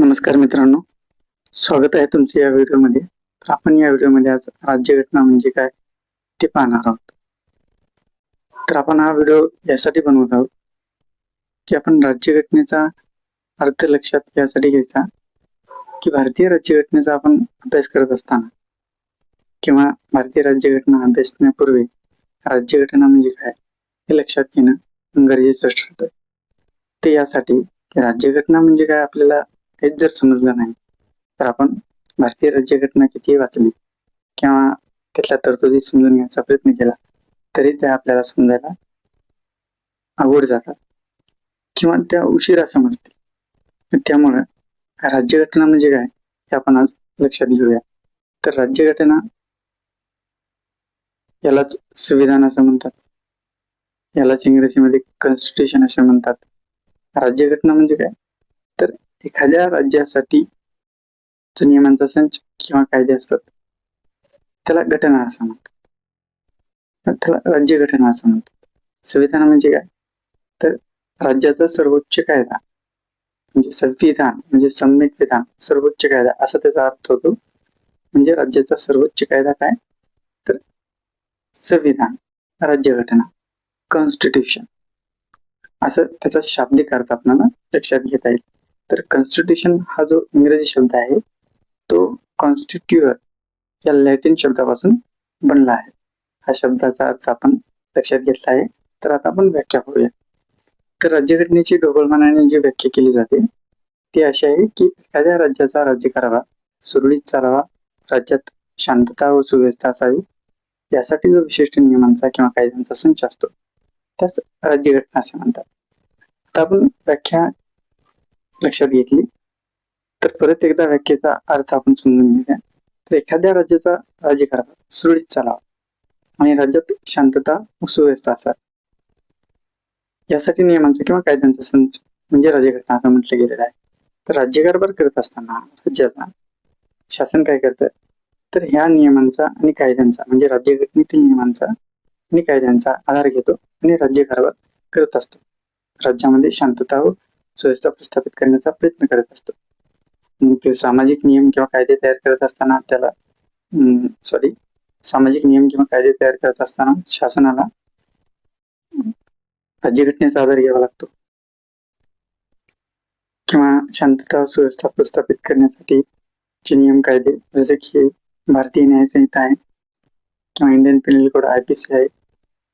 नमस्कार मित्रांनो, स्वागत आहे तुमचे या व्हिडिओमध्ये. तर आपण या व्हिडिओमध्ये आज राज्यघटना म्हणजे काय ते पाहणार आहोत. तर आपण हा व्हिडिओ यासाठी बनवत आहोत की आपण राज्यघटनेचा अर्थ लक्षात यासाठी घ्यायचा की भारतीय राज्यघटनेचा आपण अभ्यास करत असताना किंवा भारतीय राज्यघटना अभ्यासण्यापूर्वी राज्यघटना म्हणजे काय हे लक्षात घेणं गरजेचं ठरतं. ते यासाठी की राज्यघटना म्हणजे काय आपल्याला हेच जर समजलं नाही तर आपण भारतीय राज्यघटना कितीही वाचली किंवा त्यातल्या तरतुदी समजून घ्यायचा प्रयत्न केला तरी त्या आपल्याला समजायला अवघड जातात किंवा त्या उशिरा समजतील. त्यामुळे राज्यघटना म्हणजे काय हे आपण आज लक्षात घेऊया. तर राज्यघटना यालाच संविधान असं म्हणतात, यालाच इंग्रजीमध्ये कॉन्स्टिट्यूशन असं म्हणतात. राज्यघटना म्हणजे काय तर एखाद्या राज्यासाठी जो नियमांचा संच किंवा कायदे असतात त्याला घटना असं म्हणतात, त्याला राज्यघटना असं म्हणतात. संविधान म्हणजे काय तर राज्याचा सर्वोच्च कायदा म्हणजे संविधान म्हणजे सम्यक विधान, सर्वोच्च कायदा असा त्याचा अर्थ होतो. म्हणजे राज्याचा सर्वोच्च कायदा काय तर संविधान, राज्यघटना, कॉन्स्टिट्यूशन असं त्याचा शाब्दिक अर्थ आपल्याला लक्षात घेता येईल. तर कॉन्स्टिट्यूशन हा जो इंग्रजी शब्द आहे तो कॉन्स्टिट्यूअर या लॅटिन शब्दापासून बनला आहे. हा शब्दाचा अर्थ आपण लक्षात घेतला आहे. तर आता आपण व्याख्या करूया. तर राज्यघटनेची ढोबळमानाने जी व्याख्या केली जाते ती अशी आहे की एखाद्या राज्याचा राज्यकारभार सुरळीत चालावा, राज्यात शांतता व सुव्यवस्था असावी यासाठी जो विशिष्ट नियमांचा किंवा कायद्यांचा संच असतो त्याच राज्यघटना असे म्हणतात. आता आपण व्याख्या लक्षात घेतली तर परत एकदा व्याख्येचा अर्थ आपण समजून घेऊया. तर एखाद्या राज्याचा राज्यकारभार सुरळीत चालावा आणि राज्यात शांतता व सुव्यवस्था असावी यासाठी नियमांचा किंवा कायद्यांचा संच म्हणजे राज्यघटना असं म्हटलं गेलेलं आहे. तर राज्यकारभार करत असताना राज्याचा शासन काय करतं तर ह्या नियमांचा आणि कायद्यांचा म्हणजे राज्यघटनेतील नियमांचा आणि कायद्यांचा आधार घेतो आणि राज्यकारभार करत असतो. राज्यामध्ये शांतता व सुव्यवस्था प्रस्थापित करण्याचा प्रयत्न करत असतो. सामाजिक नियम किंवा कायदे तयार करत असताना सामाजिक नियम किंवा कायदे तयार करत असताना शासनाला राज्यघटनेचा आधार घ्यावा लागतो किंवा शांतता सुव्यवस्था प्रस्थापित करण्यासाठी जे नियम कायदे जसे की भारतीय न्याय संहिता आहे किंवा इंडियन पिनल कोड IPC आहे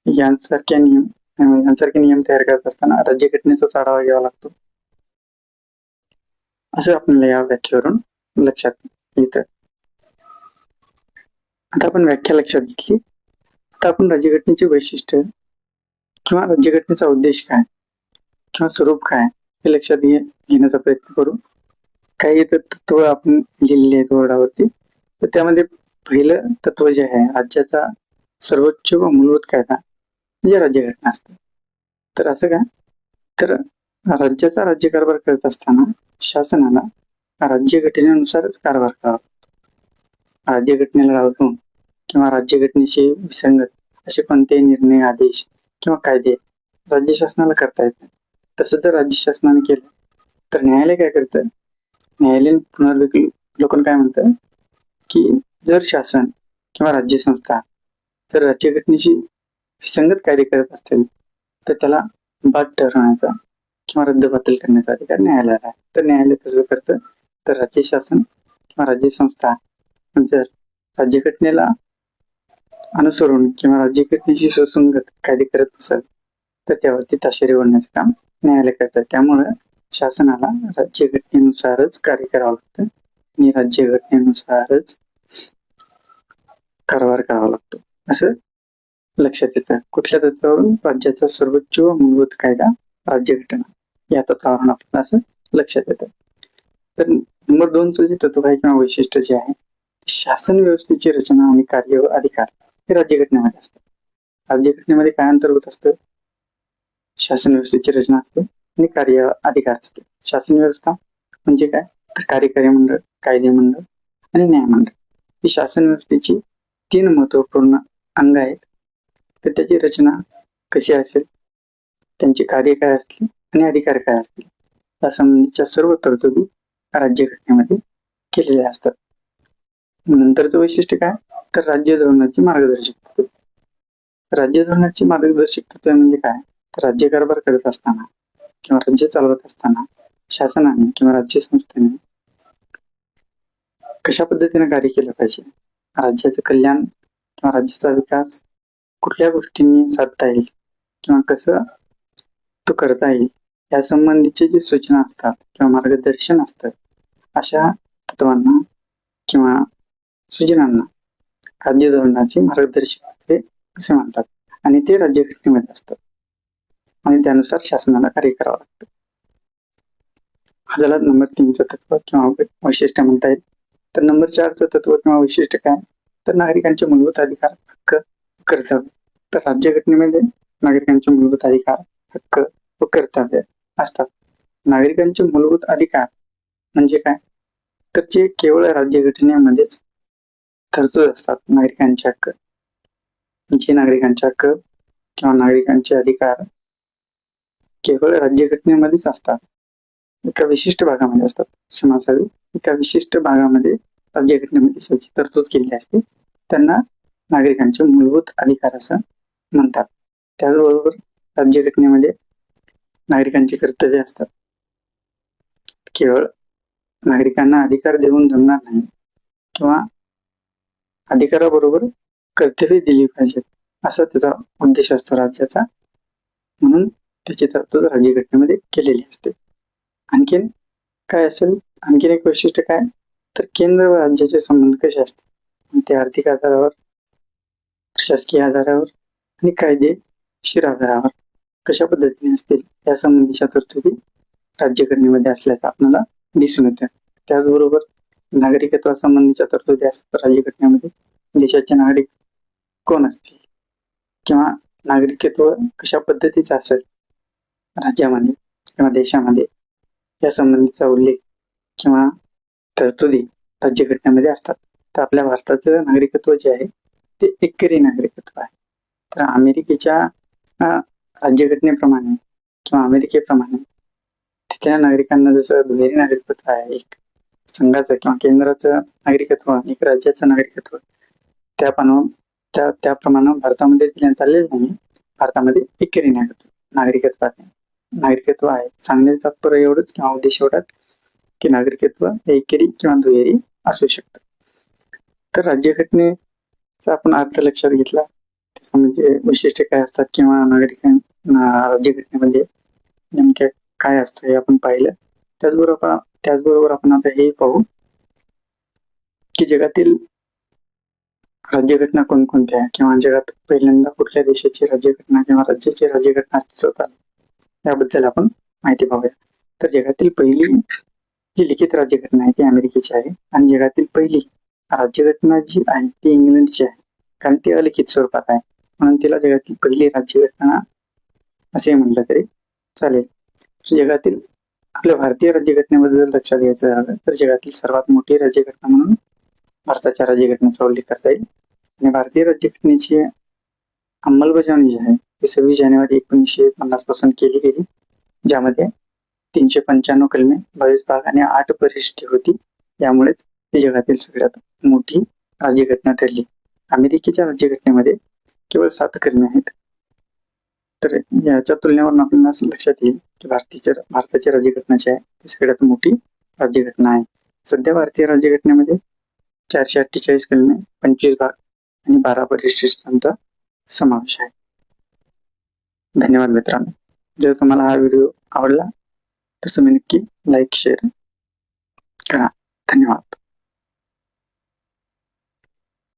यांसारखे नियम तयार करत असताना राज्यघटनेचाच आढावा घ्यावा लागतो असं आपल्याला या व्याख्येवरून लक्षात येतं. आता आपण व्याख्या लक्षात घेतली. आता आपण राज्यघटनेचे वैशिष्ट्य किंवा राज्यघटनेचा उद्देश काय किंवा स्वरूप काय हे लक्षात घेण्याचा प्रयत्न करू. काही तत्व आपण लिहिलेले आहेत बोर्डावरती. तर त्यामध्ये पहिलं तत्व जे आहे राज्याचा सर्वोच्च व मूलभूत कायदा म्हणजे राज्यघटना असते. तर असं काय तर राज्याचा राज्यकारभार करत असताना शासनाला राज्यघटनेनुसारच कारभार करावा लागतो. राज्यघटनेला लावून किंवा राज्यघटनेशी विसंगत असे कोणतेही निर्णय, आदेश किंवा कायदे राज्य शासनाला करता येत नाही. तसं जर राज्य शासनाने केलं तर न्यायालय काय करतं, न्यायालयीन पुनर्विलोकन काय म्हणतं की जर शासन किंवा राज्य संस्था जर राज्यघटनेशी विसंगत कायदे करत असतील तर त्याला बाद ठरवण्याचा किंवा रद्दबातल करण्याचा अधिकार न्यायालयाला आहे. तर न्यायालय तसं करतं. तर राज्य शासन किंवा राज्य संस्था जर राज्यघटनेला अनुसरून किंवा राज्यघटनेशी सुसंगत कायदे करत असेल तर त्यावरती ताशेरे ओढण्याचं काम न्यायालय करतात. त्यामुळे शासनाला राज्यघटनेनुसारच कार्य करावं लागतं आणि राज्यघटनेनुसारच कारभार करावा लागतो असं लक्षात येतं. कुठल्या तत्वावरून राज्याचा सर्वोच्च व मूलभूत कायदा राज्यघटना या तत्वावरून आपल्याला असं लक्षात येतं. तर नंबर 2चं जे तत्व आहे किंवा वैशिष्ट्य जे आहे शासन व्यवस्थेची रचना आणि कार्य व अधिकार हे राज्यघटनेमध्ये असतात. राज्यघटनेमध्ये काय अंतर्भूत असतं, शासन व्यवस्थेची रचना असते आणि कार्य अधिकार असते. शासन व्यवस्था म्हणजे काय तर कार्यकारी मंडळ, कायदे मंडळ आणि न्यायमंडळ ही शासन व्यवस्थेची 3 महत्वपूर्ण अंग आहेत. तर त्याची रचना कशी असेल, त्यांचे कार्य काय असतील आणि अधिकार काय असतील या संबंधीच्या सर्व तरतुदी राज्यघटनेमध्ये केलेले असतात. नंतरचं वैशिष्ट्य काय, तर राज्य धोरणाची मार्गदर्शक तत्वे. राज्य धोरणाची मार्गदर्शक तत्वे म्हणजे काय, तर राज्य कारभार करत असताना किंवा राज्य चालवत असताना शासनाने किंवा राज्य संस्थेने कशा पद्धतीने कार्य केलं पाहिजे, राज्याचं कल्याण किंवा राज्याचा विकास कुठल्या गोष्टींनी साधता येईल किंवा कसं तो करता येईल, या संबंधीचे जे सूचना असतात किंवा मार्गदर्शन असतं, अशा तत्वांना किंवा सूचनांना राज्य धोरणाची मार्गदर्शक तत्वे असे म्हणतात. आणि ते राज्यघटनेमध्ये असतात आणि त्यानुसार शासनाला कार्य करावं लागतं. हा झाला नंबर 3चं तत्व किंवा वैशिष्ट्य म्हणता येईल. तर नंबर 4चं तत्व किंवा वैशिष्ट्य काय, तर नागरिकांचे मूलभूत अधिकार, हक्क, कर्तव्य. तर राज्यघटनेमध्ये नागरिकांचे मूलभूत अधिकार, हक्क व कर्तव्य असतात. नागरिकांचे मूलभूत अधिकार म्हणजे काय, तर जे केवळ राज्यघटनेमध्येच तरतूद असतात. नागरिकांचे हक्क, जे नागरिकांचे हक्क किंवा नागरिकांचे अधिकार केवळ राज्यघटनेमध्येच असतात, एका विशिष्ट भागामध्ये असतात. समाजावी एका विशिष्ट भागामध्ये राज्यघटनेमध्ये त्याची तरतूद केलेली असते, त्यांना नागरिकांचे मूलभूत अधिकार असं म्हणतात. त्याचबरोबर राज्यघटनेमध्ये नागरिकांची कर्तव्य असतात. केवळ नागरिकांना अधिकार देऊन जमणार नाही किंवा अधिकाराबरोबर कर्तव्य दिली पाहिजेत, असा त्याचा उद्देश असतो राज्याचा, म्हणून त्याची तरतूद राज्यघटनेमध्ये केलेली असते. आणखीन काय असेल, आणखीन एक वैशिष्ट्य काय, तर केंद्र व राज्याचे संबंध कसे असतात, ते आर्थिक आधारावर, प्रशासकीय आधारावर आणि कायदेशीर आधारावर कशा पद्धतीने असतील, या संबंधीच्या तरतुदी राज्यघटनेमध्ये असल्याचं आपल्याला दिसून येतं. त्याचबरोबर नागरिकत्वासंबंधीच्या तरतुदी असतात राज्यघटनेमध्ये. देशाचे नागरिक कोण असतील किंवा नागरिकत्व कशा पद्धतीचं असेल राज्यामध्ये किंवा देशामध्ये, या संबंधीचा उल्लेख किंवा तरतुदी राज्यघटनेमध्ये असतात. तर आपल्या भारताचं नागरिकत्व जे आहे ते एकरी नागरिकत्व आहे. तर अमेरिकेच्या राज्यघटनेप्रमाणे किंवा अमेरिकेप्रमाणे तिथल्या नागरिकांना जसं दुहेरी नागरिकत्व आहे, एक संघाचं किंवा केंद्राचं नागरिकत्व, एक राज्याचं नागरिकत्व, त्याप्रमाणे भारतामध्ये देण्यात आलेलं नाही. भारतामध्ये एकरी नागरिकत्व आहे. सांगण्याचं तात्पर्य एवढंच किंवा उद्देश एवढाच की नागरिकत्व एकरी किंवा दुहेरी असू शकतं. तर राज्यघटनेचा आपण अर्थ लक्षात घेतला, त्याचं म्हणजे वैशिष्ट्य काय असतात किंवा राज्यघटनेमध्ये नेमक्या काय असतं हे आपण पाहिलं. त्याचबरोबर आपण आता हे पाहू की जगातील राज्यघटना कोणकोणत्या आहे किंवा जगात पहिल्यांदा कुठल्या देशाची राज्यघटना किंवा राज्याची राज्यघटना अस्तित्वात आली, याबद्दल आपण माहिती पाहूया. तर जगातील पहिली जी लिखित राज्यघटना आहे ती अमेरिकेची आहे आणि जगातील पहिली राज्यघटना जी आहे ती इंग्लंडची आहे, कारण ती अलिखित स्वरूपात आहे, म्हणून तिला जगातील पहिली राज्यघटना असे म्हटलं तरी चालेल. जगातील आपल्या भारतीय राज्यघटनेमध्ये जर लक्षात घ्यायचं झालं तर जगातील सर्वात मोठी राज्यघटना म्हणून भारताच्या राज्यघटनेचा उल्लेख करता येईल. आणि भारतीय राज्यघटनेची अंमलबजावणी जी आहे ती 26 जानेवारी 1950 पासून केली गेली, ज्यामध्ये 395 कलमे, 22 भाग आणि 8 परिशिष्टे होती. यामुळेच ती जगातील सगळ्यात मोठी राज्यघटना ठरली. अमेरिकेच्या राज्यघटनेमध्ये केवळ 7 कलमे आहेत. तर याच्या तुलनेवरून आपल्याला असं लक्षात येईल की भारताची राज्यघटना जी आहे ती सगळ्यात मोठी राज्यघटना आहे. सध्या भारतीय राज्यघटनेमध्ये 448 कलमे, 25 भाग आणि 12 परिशिष्टांचा समावेश आहे. धन्यवाद मित्रांनो. जर तुम्हाला हा व्हिडिओ आवडला तर तुम्ही नक्की लाईक, शेअर करा. धन्यवाद.